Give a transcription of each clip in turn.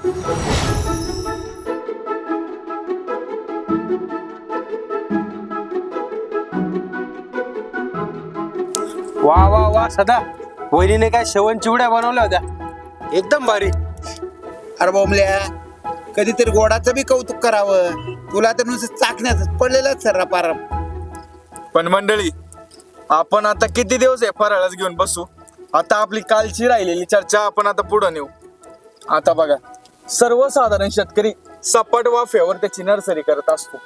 वा वा वा सदा, वहिनीने काय शेवण चिवड्या बनवल्या होत्या, एकदम भारी. अरे बोंबल्या, कधीतरी गोडाचं बी कौतुक करावं. तुला तर नुसतं चाकण्याच पडलेलं सर्रा पारा. पण मंडळी, आपण आता किती दिवस आहे फराळच घेऊन बसू. आता आपली कालची राहिलेली चर्चा आपण आता पुढे नेऊ. आता बघा, सर्वसाधारण शेतकरी सपाट वाफेवर त्याची नर्सरी करत असतो,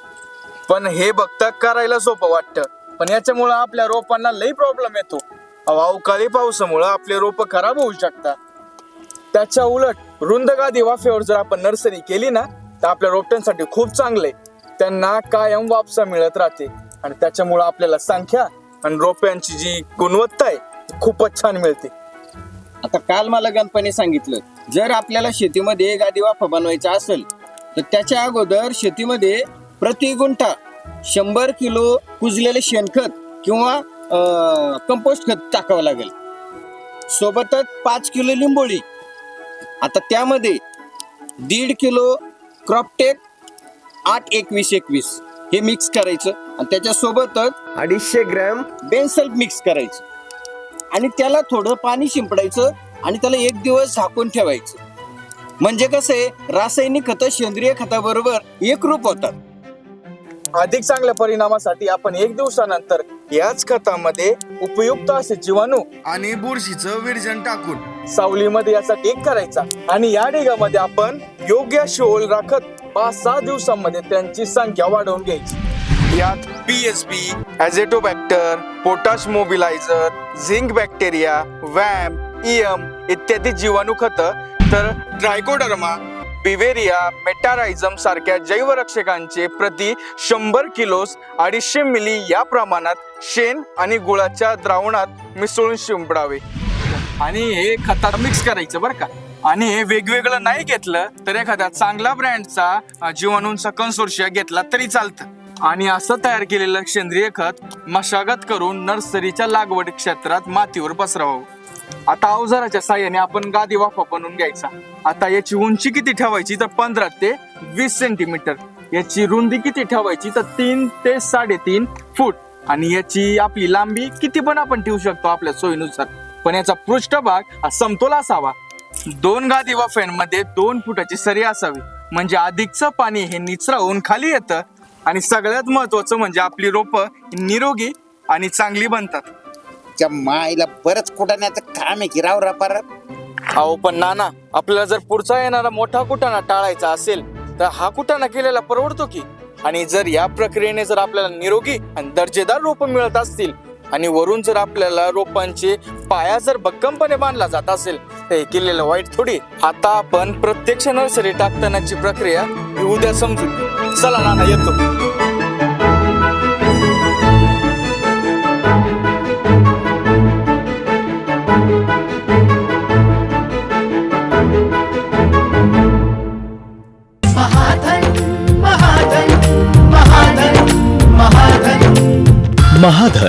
पण हे बघता करायला सोपं वाटतं, पण याच्यामुळे आपल्या रोपांना लई प्रॉब्लेम येतो. अवकाळी पावसामुळे आपले रोप खराब होऊ शकतात. त्याच्या उलट रुंद गादी वाफेवर जर आपण नर्सरी केली ना, तर आपल्या रोपट्यांसाठी खूप चांगले. त्यांना कायम वापसा मिळत राहते आणि त्याच्यामुळे आपल्याला संख्या आणि रोप्यांची जी गुणवत्ता आहे खूपच छान मिळते. आता काल मला गणपतीने सांगितलं, जर आपल्याला शेतीमध्ये गादी वाफा बनवायचा असेल तर त्याच्या अगोदर शेतीमध्ये प्रति गुंठा 100 किलो कुजलेले शेणखत किंवा कंपोस्ट खत टाकावं लागेल. सोबतच 5 किलो लिंबोळी. आता त्यामध्ये 1.5 किलो क्रॉपटेक 8-21-21 हे मिक्स करायचं आणि त्याच्यासोबतच 250 ग्रॅम बेनसल्फ मिक्स करायचं आणि त्याला थोडं पाणी शिंपडायचं आणि त्याला 1 दिवस झाकून ठेवायचं. म्हणजे कसं आहे, रासायनिक खतं सेंद्रिय खताबरोबर एकरूप होतात. अधिक चांगल्या परिणामासाठी आपण 1 दिवसानंतर याच खतामध्ये उपयुक्त असे जीवाणू आणि बुरशीचं विरजण टाकून सावलीमध्ये याचा टेक करायचा आणि या ढिगामध्ये आपण योग्य अशी ओल राखत 5-6 दिवसांमध्ये त्यांची संख्या वाढवून घ्यायची. यात PSB, azotobacter, potash mobiliser, zinc bacteria, VAM, EM इत्यादी जीवाणू खतं, तर ट्रायकोडर्मा, बिवेरिया, मेटारायझम सारख्या जैवरक्षकांचे प्रति 100 किलोस 250 मिली या प्रमाणात शेण आणि गुळाच्या द्रावणात मिसळून शिंपडावे आणि हे खतात मिक्स करायचं बरं का. आणि हे वेगवेगळं नाही घेतलं तर एखाद्या चांगला ब्रँडचा जीवाणूंचा कन्सोर्शिया घेतला तरी चालतं. आणि असं तयार केलेलं सेंद्रिय खत मशागत करून नर्सरीच्या लागवड क्षेत्रात मातीवर पसरवावं. आता अवजाराच्या साह्याने आपण गादी वाफा बनवून घ्यायचा. आता याची उंची किती ठेवायची तर 15 ते 20 सेंटीमीटर. याची रुंदी किती ठेवायची तर 3 ते 3.5 फूट. आणि याची आपली लांबी किती पण आपण ठेवू शकतो आपल्या सोयीनुसार, पण याचा पृष्ठभाग हा समतोल असावा. 2 गादी वाफ्यांमध्ये 2 फुटाची सरी असावी, म्हणजे अधिकचं पाणी हे निचरा खाली येतं आणि सगळ्यात महत्वाचं म्हणजे आपली रोपं निरोगी आणि चांगली बनतात. त्या माईला बरंच कुटाण्याचं काम आहे की राव रपार. अहो पण नाना, आपल्याला जर पुढचा येणारा मोठा कुटाणा टाळायचा असेल तर हा कुटाणा केलेला परवडतो की. आणि जर या प्रक्रियेने जर आपल्याला निरोगी आणि दर्जेदार रोपं मिळत असतील आणि वरून जर आपल्याला रोपांचे पाया जर भक्कमपणे बांधला जात असेल तर हे केलेलं वाईट थोडी. आता आपण प्रत्यक्ष नर्सरी टाकतानाची प्रक्रिया उद्या समजू. चला नाना, येतो. महाधन